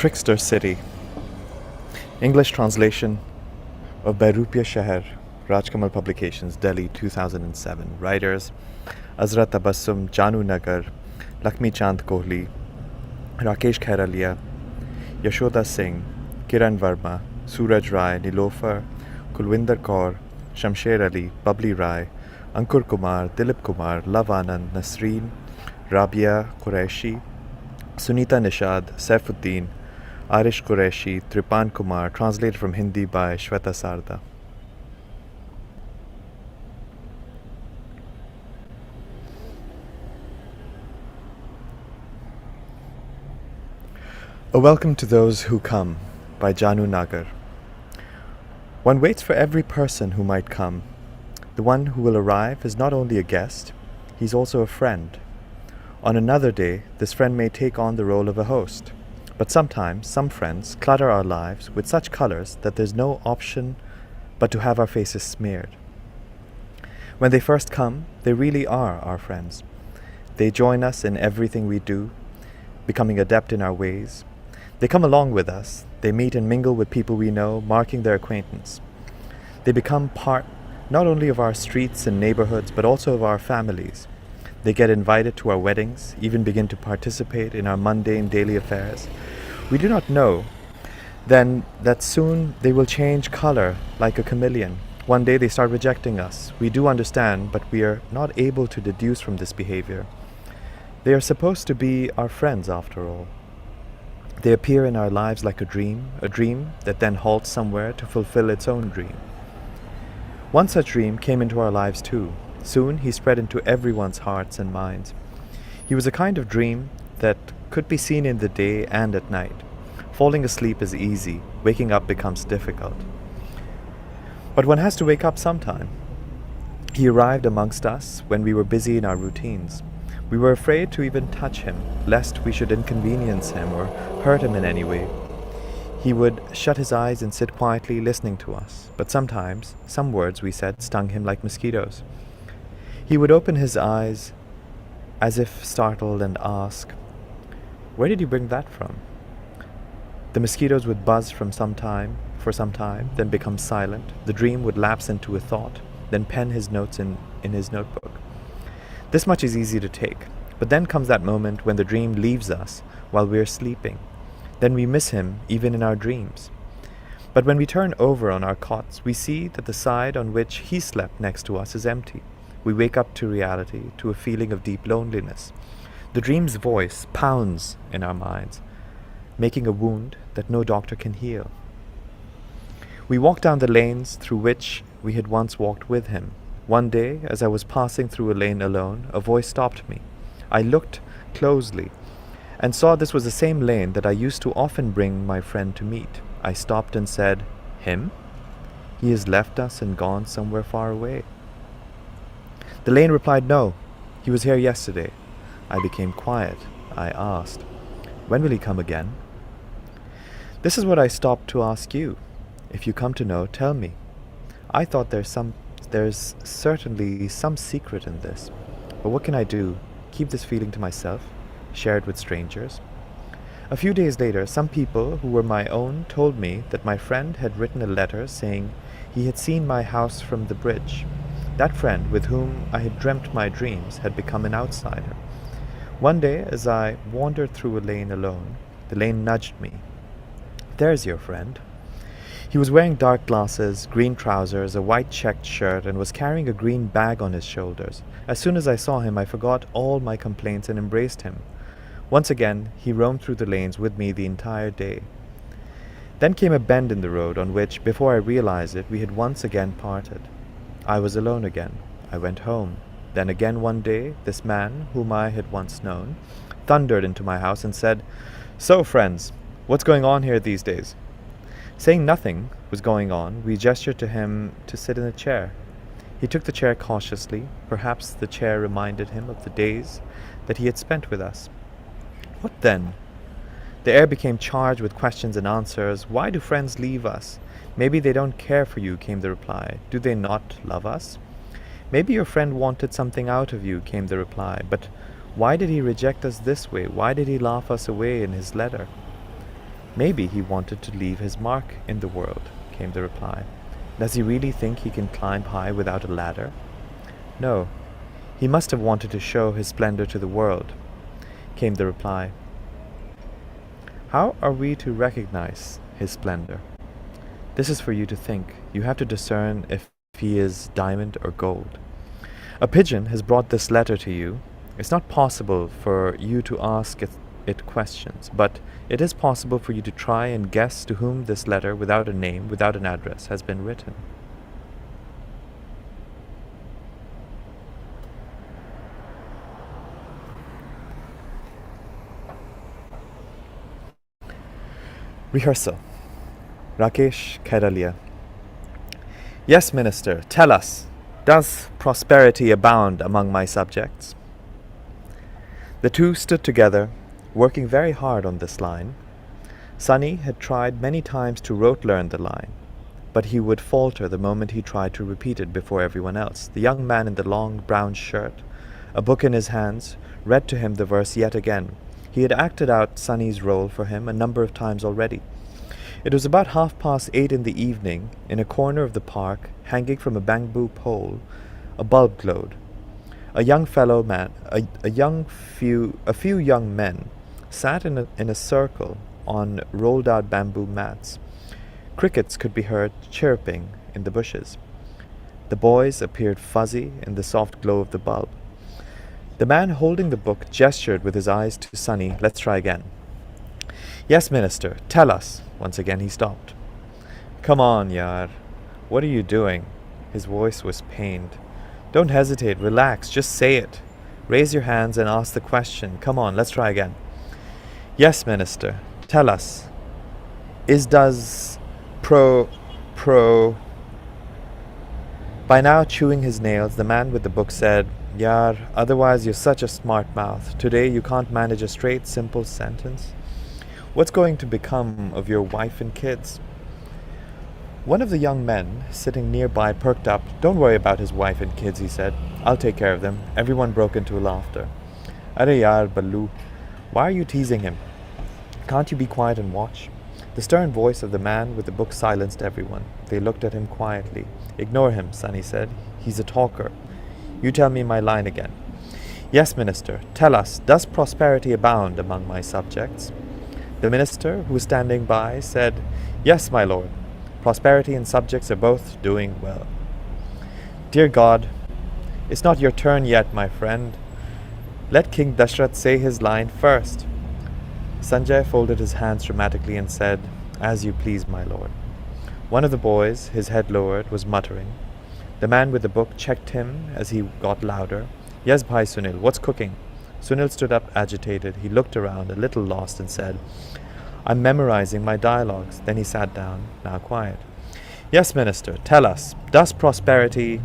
Trickster City. English translation of Beirupia Shahar, Rajkamal Publications, Delhi, 2007. Writers Azra Tabassum, Janu Nagar, Lakshmi Chand Kohli, Rakesh Khairalia, Yashoda Singh, Kiran Verma, Suraj Rai, Nilofar, Kulwinder Kaur, Shamsher Ali, Babli Rai, Ankur Kumar, Dilip Kumar, Lav Anand, Nasreen, Rabia Qureshi, Sunita Nishad, Saifuddin, Arish Qureshi, Tripan Kumar, translated from Hindi by Shweta Sarda. A Welcome to Those Who Come by Janu Nagar. One waits for every person who might come. The one who will arrive is not only a guest, he's also a friend. On another day, this friend may take on the role of a host. But sometimes, some friends clutter our lives with such colors that there's no option but to have our faces smeared. When they first come, they really are our friends. They join us in everything we do, becoming adept in our ways. They come along with us. They meet and mingle with people we know, marking their acquaintance. They become part not only of our streets and neighborhoods, but also of our families. They get invited to our weddings, even begin to participate in our mundane daily affairs. We do not know then that soon they will change color like a chameleon. One day they start rejecting us. We do understand, but we are not able to deduce from this behavior. They are supposed to be our friends after all. They appear in our lives like a dream that then halts somewhere to fulfill its own dream. One such dream came into our lives too. Soon he spread into everyone's hearts and minds. He was a kind of dream that could be seen in the day and at night. Falling asleep is easy, waking up becomes difficult. But one has to wake up sometime. He arrived amongst us when we were busy in our routines. We were afraid to even touch him, lest we should inconvenience him or hurt him in any way. He would shut his eyes and sit quietly listening to us, but sometimes some words we said stung him like mosquitoes. He would open his eyes as if startled and ask, "Where did you bring that from?" The mosquitoes would buzz for some time, then become silent. The dream would lapse into a thought, then pen his notes in his notebook. This much is easy to take, but then comes that moment when the dream leaves us while we are sleeping. Then we miss him even in our dreams. But when we turn over on our cots, we see that the side on which he slept next to us is empty. We wake up to reality, to a feeling of deep loneliness. The dream's voice pounds in our minds, making a wound that no doctor can heal. We walk down the lanes through which we had once walked with him. One day, as I was passing through a lane alone, a voice stopped me. I looked closely and saw this was the same lane that I used to often bring my friend to meet. I stopped and said, "Him? He has left us and gone somewhere far away." The lane replied, "No, he was here yesterday." I became quiet. I asked, "When will he come again?" This is what I stopped to ask you. If you come to know, tell me. I thought there's certainly some secret in this. But what can I do? Keep this feeling to myself? Share it with strangers? A few days later, some people who were my own told me that my friend had written a letter saying he had seen my house from the bridge. That friend with whom I had dreamt my dreams had become an outsider. One day, as I wandered through a lane alone, the lane nudged me. "There's your friend." He was wearing dark glasses, green trousers, a white checked shirt, and was carrying a green bag on his shoulders. As soon as I saw him, I forgot all my complaints and embraced him. Once again, he roamed through the lanes with me the entire day. Then came a bend in the road on which, before I realized it, we had once again parted. I was alone again. I went home. Then again one day, this man, whom I had once known, thundered into my house and said, "So, friends, what's going on here these days?" Saying nothing was going on, we gestured to him to sit in a chair. He took the chair cautiously. Perhaps the chair reminded him of the days that he had spent with us. What then? The air became charged with questions and answers. "Why do friends leave us?" "Maybe they don't care for you," came the reply. "Do they not love us?" "Maybe your friend wanted something out of you," came the reply. "But why did he reject us this way? Why did he laugh us away in his letter?" Maybe he wanted to leave his mark in the world, came the reply. Does he really think he can climb high without a ladder? No, he must have wanted to show his splendor to the world, came the reply. How are we to recognize his splendor? This is for you to think. You have to discern if he is diamond or gold. A pigeon has brought this letter to you. It's not possible for you to ask it questions, but it is possible for you to try and guess to whom this letter, without a name, without an address, has been written. Rehearsal. Rakesh Kairalia. Yes, Minister, tell us, does prosperity abound among my subjects? The two stood together, working very hard on this line. Sunny had tried many times to rote learn the line, but he would falter the moment he tried to repeat it before everyone else. The young man in the long brown shirt, a book in his hands, read to him the verse yet again. He had acted out Sunny's role for him a number of times already. It was about 8:30 in the evening. In a corner of the park, hanging from a bamboo pole, a bulb glowed. A few young men sat in a circle on rolled-out bamboo mats. Crickets could be heard chirping in the bushes. The boys appeared fuzzy in the soft glow of the bulb. The man holding the book gestured with his eyes to Sunny. Let's try again. Yes, Minister, tell us. Once again he stopped. Come on, yaar. What are you doing? His voice was pained. Don't hesitate, relax, just say it. Raise your hands and ask the question. Come on, let's try again. Yes, Minister, tell us. Does pro... By now, chewing his nails, the man with the book said, Yaar, otherwise you're such a smart mouth. Today you can't manage a straight, simple sentence. What's going to become of your wife and kids? One of the young men sitting nearby perked up. Don't worry about his wife and kids, he said. I'll take care of them. Everyone broke into laughter. Arey yaar, Ballu, why are you teasing him? Can't you be quiet and watch? The stern voice of the man with the book silenced everyone. They looked at him quietly. Ignore him, Sunny said. He's a talker. You tell me my line again. Yes, Minister, tell us, does prosperity abound among my subjects? The minister, who was standing by, said, Yes, my lord. Prosperity and subjects are both doing well. Dear God, it's not your turn yet, my friend. Let King Dashrath say his line first. Sanjay folded his hands dramatically and said, As you please, my lord. One of the boys, his head lowered, was muttering. The man with the book checked him as he got louder. Yes, Bhai Sunil, what's cooking? Sunil stood up agitated. He looked around, a little lost, and said, I'm memorizing my dialogues. Then he sat down, now quiet. Yes, Minister, tell us, does prosperity...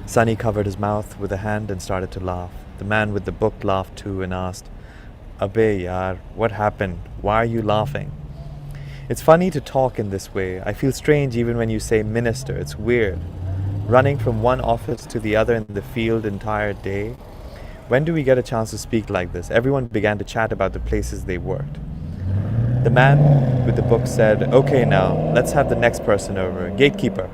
Sunny covered his mouth with a hand and started to laugh. The man with the book laughed too and asked, Abey yaar, what happened? Why are you laughing? It's funny to talk in this way. I feel strange even when you say minister. It's weird. Running from one office to the other in the field entire day. When do we get a chance to speak like this? Everyone began to chat about the places they worked. The man with the book said, Okay now, let's have the next person over. Gatekeeper.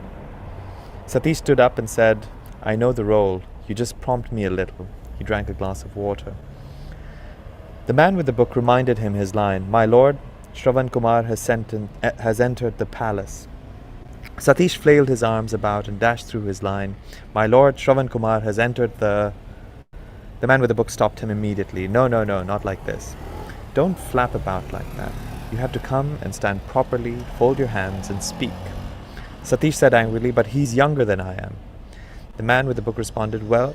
Satish stood up and said, I know the role. You just prompt me a little. He drank a glass of water. The man with the book reminded him his line, My lord, Shravan Kumar has entered the palace. Satish flailed his arms about and dashed through his line. My lord, Shravan Kumar has entered the... The man with the book stopped him immediately. No, not like this. Don't flap about like that. You have to come and stand properly, fold your hands and speak. Satish said angrily, but he's younger than I am. The man with the book responded, Well,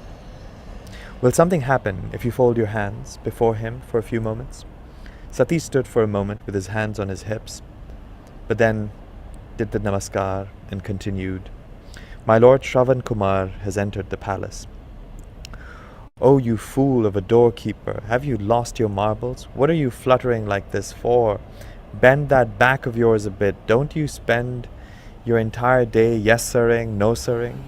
will something happen if you fold your hands before him for a few moments? Satish stood for a moment with his hands on his hips, but then did the namaskar and continued, My lord Shravan Kumar has entered the palace. Oh, you fool of a doorkeeper, have you lost your marbles? What are you fluttering like this for? Bend that back of yours a bit. Don't you spend your entire day yes-sirring, no-sirring?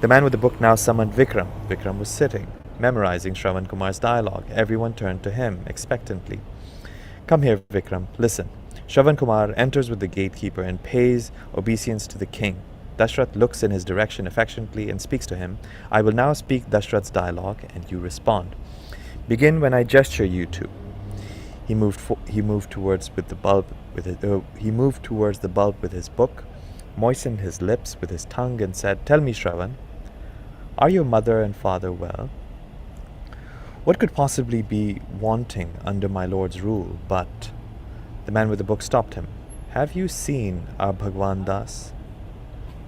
The man with the book now summoned Vikram. Vikram was sitting, memorizing Shravan Kumar's dialogue. Everyone turned to him expectantly. Come here, Vikram. Listen. Shravan Kumar enters with the gatekeeper and pays obeisance to the king. Dashrath looks in his direction affectionately and speaks to him. I will now speak Dashrath's dialogue, and you respond. Begin when I gesture you to. He moved towards the bulb with his book, moistened his lips with his tongue, and said, Tell me, Shravan, are your mother and father well? What could possibly be wanting under my lord's rule? But the man with the book stopped him. Have you seen our Bhagwan Das?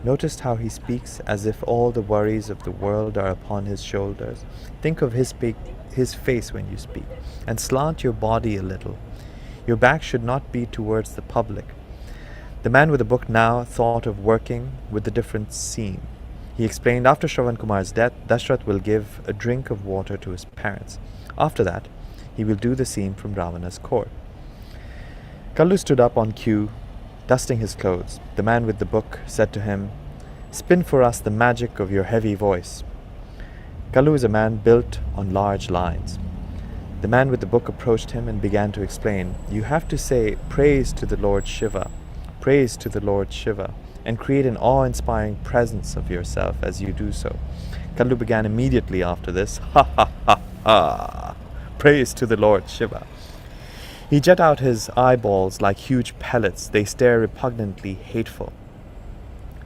Noticed how he speaks as if all the worries of the world are upon his shoulders? Think of his face when you speak, and slant your body a little. Your back should not be towards the public. The man with the book now thought of working with a different scene. He explained, after Shravan Kumar's death, Dashrath will give a drink of water to his parents. After that, he will do the scene from Ravana's court. Kallu stood up on cue, dusting his clothes. The man with the book said to him, Spin for us the magic of your heavy voice. Kallu is a man built on large lines. The man with the book approached him and began to explain, You have to say, Praise to the Lord Shiva, praise to the Lord Shiva, and create an awe-inspiring presence of yourself as you do so. Kallu began immediately after this, Ha ha ha ha, praise to the Lord Shiva. He jet out his eyeballs like huge pellets. They stare repugnantly hateful.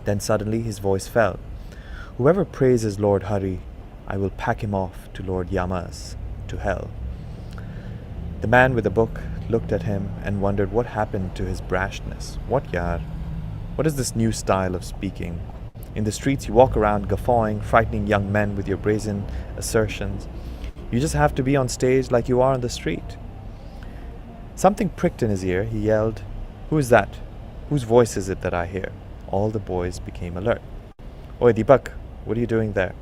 Then suddenly his voice fell. Whoever praises Lord Hari, I will pack him off to Lord Yama's, to hell. The man with the book looked at him and wondered what happened to his brashness. What, yaar? What is this new style of speaking? In the streets you walk around guffawing, frightening young men with your brazen assertions. You just have to be on stage like you are on the street. Something pricked in his ear. He yelled, Who is that? Whose voice is it that I hear? All the boys became alert. Oi, Deepak, what are you doing there?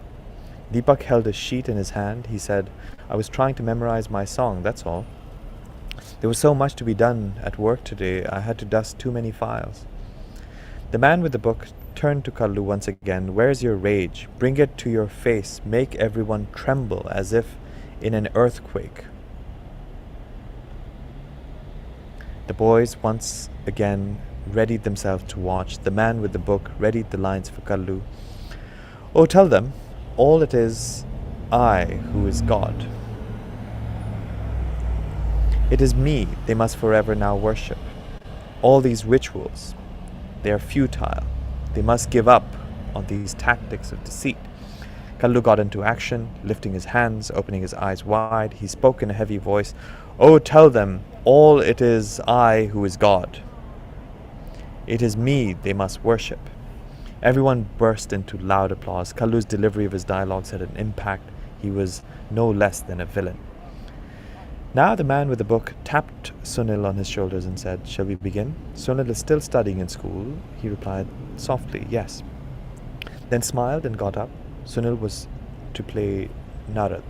Deepak held a sheet in his hand. He said, I was trying to memorize my song, that's all. There was so much to be done at work today, I had to dust too many files. The man with the book turned to Kallu once again. Where's your rage? Bring it to your face. Make everyone tremble as if in an earthquake. The boys once again readied themselves to watch. The man with the book readied the lines for Kallu. Oh, tell them, all it is I who is God. It is me they must forever now worship. All these rituals, they are futile. They must give up on these tactics of deceit. Kallu got into action, lifting his hands, opening his eyes wide. He spoke in a heavy voice. Oh, tell them, all it is I who is God. It is me they must worship. Everyone burst into loud applause. Kallu's delivery of his dialogues had an impact. He was no less than a villain. Now the man with the book tapped Sunil on his shoulders and said, Shall we begin? Sunil is still studying in school. He replied softly, Yes. Then smiled and got up. Sunil was to play Narad.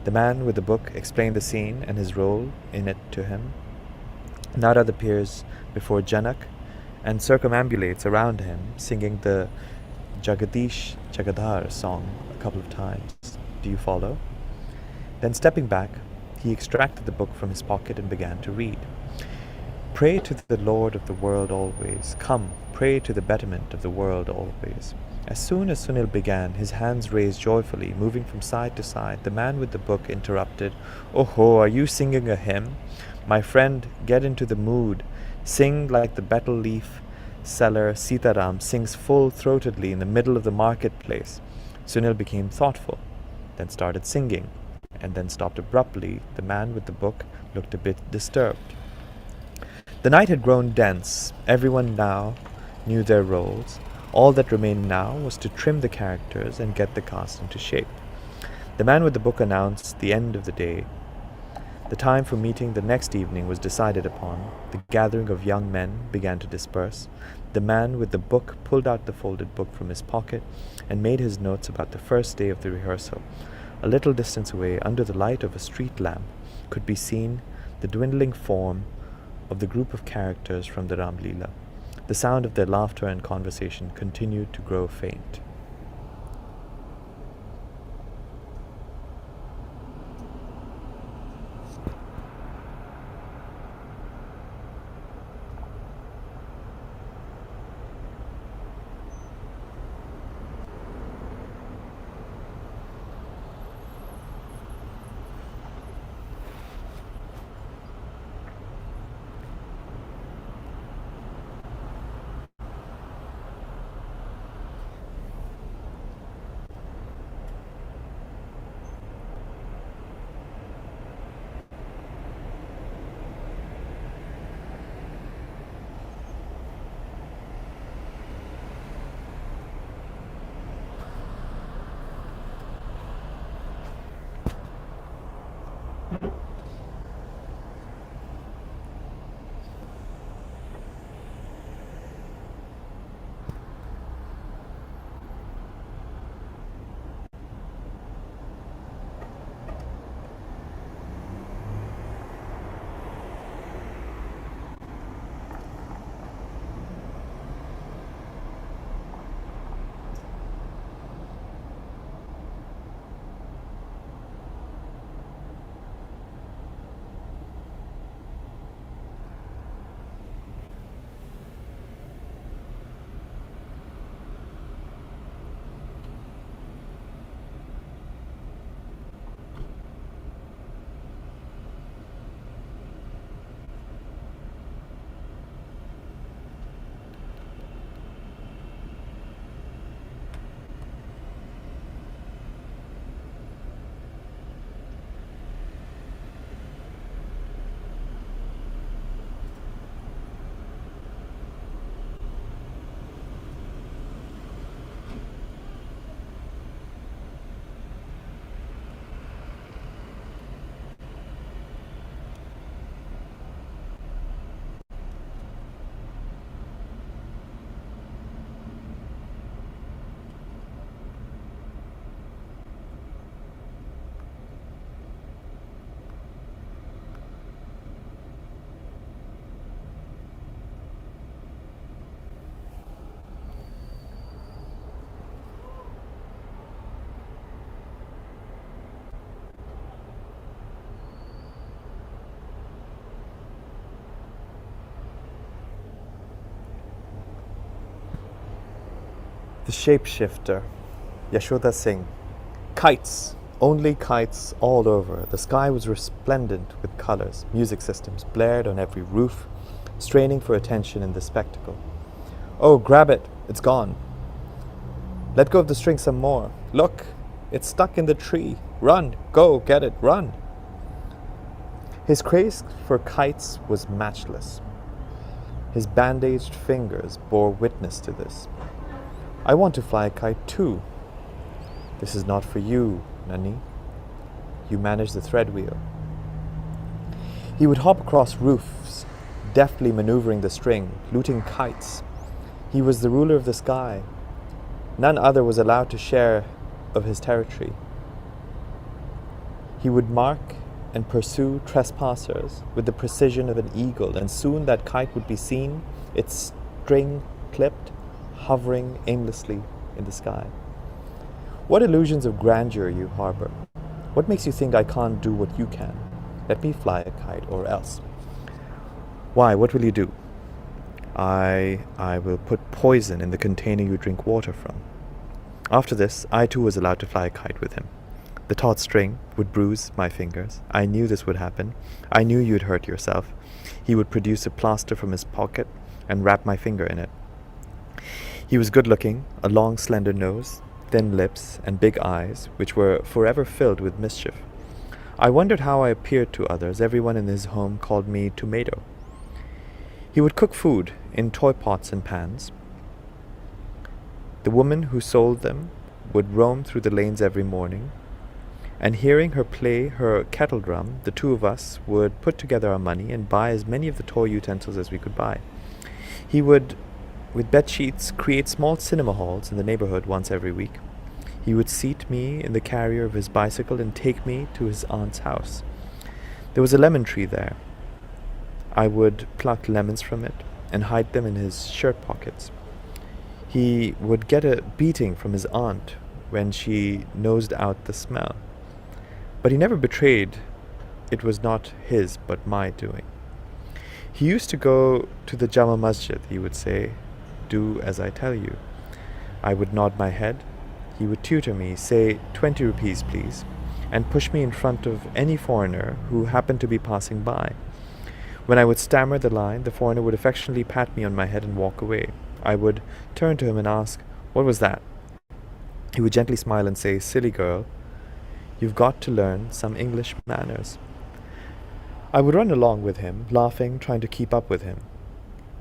The man with the book explained the scene and his role in it to him. Narad appears before Janak and circumambulates around him, singing the Jagadish Jagadhar song a couple of times. Do you follow? Then stepping back, he extracted the book from his pocket and began to read. Pray to the Lord of the world always. Come, pray to the betterment of the world always. As soon as Sunil began, his hands raised joyfully, moving from side to side. The man with the book interrupted. Oh, are you singing a hymn? My friend, get into the mood. Sing like the betel leaf seller Sitaram sings full-throatedly in the middle of the marketplace. Sunil became thoughtful, then started singing, and then stopped abruptly. The man with the book looked a bit disturbed. The night had grown dense. Everyone now knew their roles. All that remained now was to trim the characters and get the cast into shape. The man with the book announced the end of the day. The time for meeting the next evening was decided upon. The gathering of young men began to disperse. The man with the book pulled out the folded book from his pocket and made his notes about the first day of the rehearsal. A little distance away, under the light of a street lamp, could be seen the dwindling form of the group of characters from the Ram Leela. The sound of their laughter and conversation continued to grow faint. The Shapeshifter, Yashoda Singh. Kites, only kites all over. The sky was resplendent with colors. Music systems blared on every roof, straining for attention in the spectacle. Oh, grab it, it's gone. Let go of the string some more. Look, it's stuck in the tree. Run, go, get it, run. His craze for kites was matchless. His bandaged fingers bore witness to this. I want to fly a kite too. This is not for you, Nani. You manage the thread wheel. He would hop across roofs, deftly maneuvering the string, looting kites. He was the ruler of the sky. None other was allowed to share of his territory. He would mark and pursue trespassers with the precision of an eagle, and soon that kite would be seen, its string clipped, hovering aimlessly in the sky. What illusions of grandeur you harbor. What makes you think I can't do what you can? Let me fly a kite or else. Why, what will you do? I will put poison in the container you drink water from. After this, I too was allowed to fly a kite with him. The taut string would bruise my fingers. I knew this would happen. I knew you'd hurt yourself. He would produce a plaster from his pocket and wrap my finger in it. He was good-looking, a long, slender nose, thin lips, and big eyes, which were forever filled with mischief. I wondered how I appeared to others. Everyone in his home called me Tomato. He would cook food in toy pots and pans. The woman who sold them would roam through the lanes every morning, and hearing her play her kettle drum, the two of us would put together our money and buy as many of the toy utensils as we could buy. He would, with bed sheets, create small cinema halls in the neighborhood once every week. He would seat me in the carrier of his bicycle and take me to his aunt's house. There was a lemon tree there. I would pluck lemons from it and hide them in his shirt pockets. He would get a beating from his aunt when she nosed out the smell. But he never betrayed it was not his but my doing. He used to go to the Jama Masjid. He would say, "Do as I tell you." I would nod my head. He would tutor me, say, 20 rupees please, and push me in front of any foreigner who happened to be passing by. When I would stammer the line, the foreigner would affectionately pat me on my head and walk away. I would turn to him and ask, "What was that?" He would gently smile and say, "Silly girl, you've got to learn some English manners." I would run along with him, laughing, trying to keep up with him.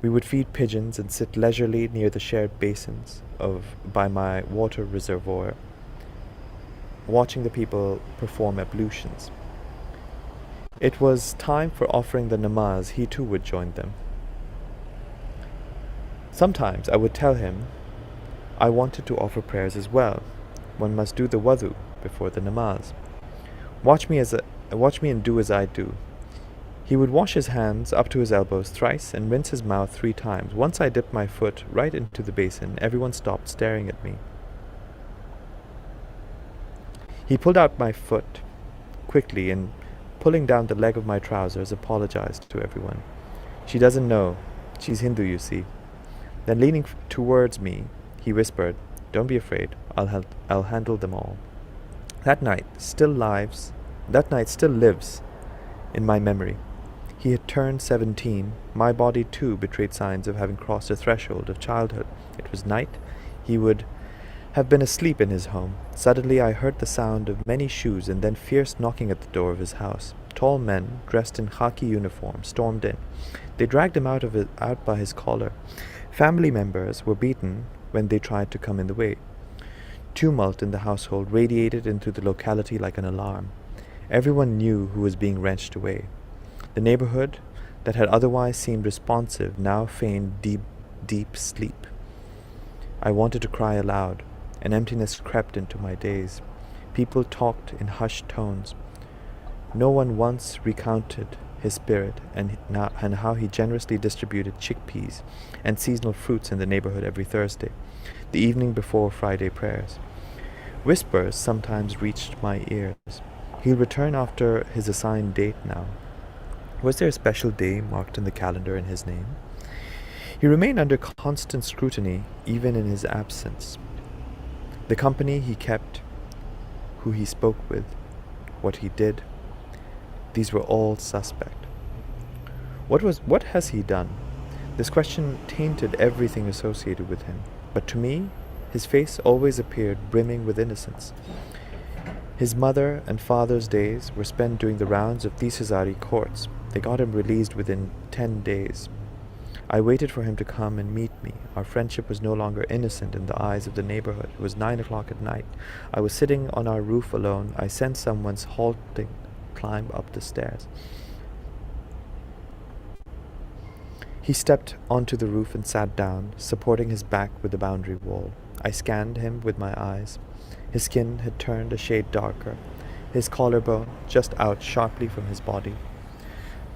We would feed pigeons and sit leisurely near the shared basins by my water reservoir, watching the people perform ablutions. It was time for offering the namaz. He too would join them. Sometimes I would tell him I wanted to offer prayers as well. One must do the wudu before the namaz. Watch me and do as I do. He would wash his hands up to his elbows thrice and rinse his mouth 3 times. Once I dipped my foot right into the basin. Everyone stopped staring at me. He pulled out my foot quickly and, pulling down the leg of my trousers, apologized to everyone. "She doesn't know. She's Hindu, you see." Then leaning towards me, he whispered, "Don't be afraid. I'll handle them all." That night still lives in my memory. He had turned 17. My body too betrayed signs of having crossed the threshold of childhood. It was night. He would have been asleep in his home. Suddenly I heard the sound of many shoes and then fierce knocking at the door of his house. Tall men, dressed in khaki uniform, stormed in. They dragged him out by his collar. Family members were beaten when they tried to come in the way. Tumult in the household radiated into the locality like an alarm. Everyone knew who was being wrenched away. The neighborhood that had otherwise seemed responsive now feigned deep sleep. I wanted to cry aloud. An emptiness crept into my days. People talked in hushed tones. No one once recounted his spirit and how he generously distributed chickpeas and seasonal fruits in the neighborhood every Thursday, the evening before Friday prayers. Whispers sometimes reached my ears. He'll return after his assigned date now. Was there a special day marked in the calendar in his name? He remained under constant scrutiny even in his absence. The company he kept, who he spoke with, what he did, these were all suspect. What has he done? This question tainted everything associated with him, but to me, his face always appeared brimming with innocence. His mother and father's days were spent doing the rounds of Tisazari courts. They got him released within 10 days. I waited for him to come and meet me. Our friendship was no longer innocent in the eyes of the neighborhood. It was 9 o'clock at night. I was sitting on our roof alone. I sensed someone's halting climb up the stairs. He stepped onto the roof and sat down, supporting his back with the boundary wall. I scanned him with my eyes. His skin had turned a shade darker, his collarbone just out sharply from his body.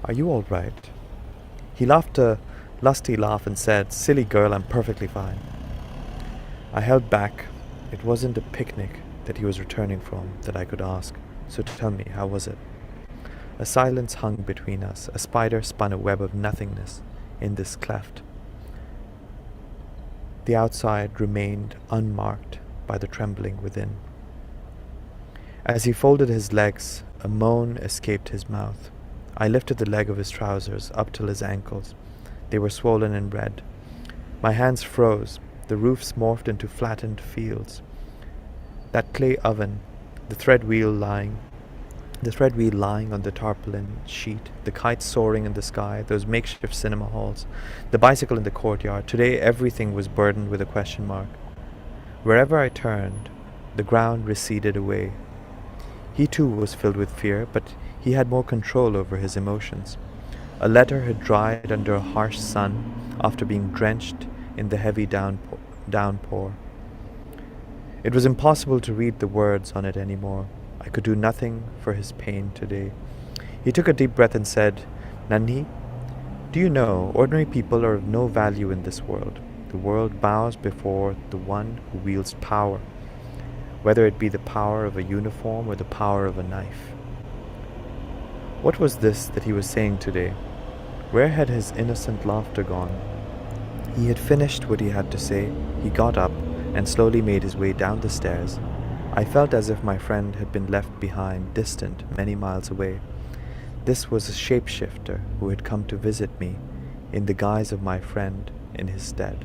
"Are you all right?" He laughed a lusty laugh and said, "Silly girl, I'm perfectly fine." I held back. It wasn't a picnic that he was returning from that I could ask, so tell me, how was it? A silence hung between us. A spider spun a web of nothingness in this cleft. The outside remained unmarked by the trembling within. As he folded his legs, a moan escaped his mouth. I lifted the leg of his trousers up till his ankles. They were swollen and red. My hands froze. The roofs morphed into flattened fields. That clay oven, the thread wheel lying on the tarpaulin sheet, the kites soaring in the sky, those makeshift cinema halls, the bicycle in the courtyard. Today everything was burdened with a question mark. Wherever I turned, the ground receded away. He too was filled with fear, but he had more control over his emotions. A letter had dried under a harsh sun after being drenched in the heavy downpour. It was impossible to read the words on it anymore. I could do nothing for his pain today. He took a deep breath and said, "Nanhi, do you know, ordinary people are of no value in this world. The world bows before the one who wields power, whether it be the power of a uniform or the power of a knife." What was this that he was saying today? Where had his innocent laughter gone? He had finished what he had to say. He got up and slowly made his way down the stairs. I felt as if my friend had been left behind, distant, many miles away. This was a shapeshifter who had come to visit me in the guise of my friend in his stead.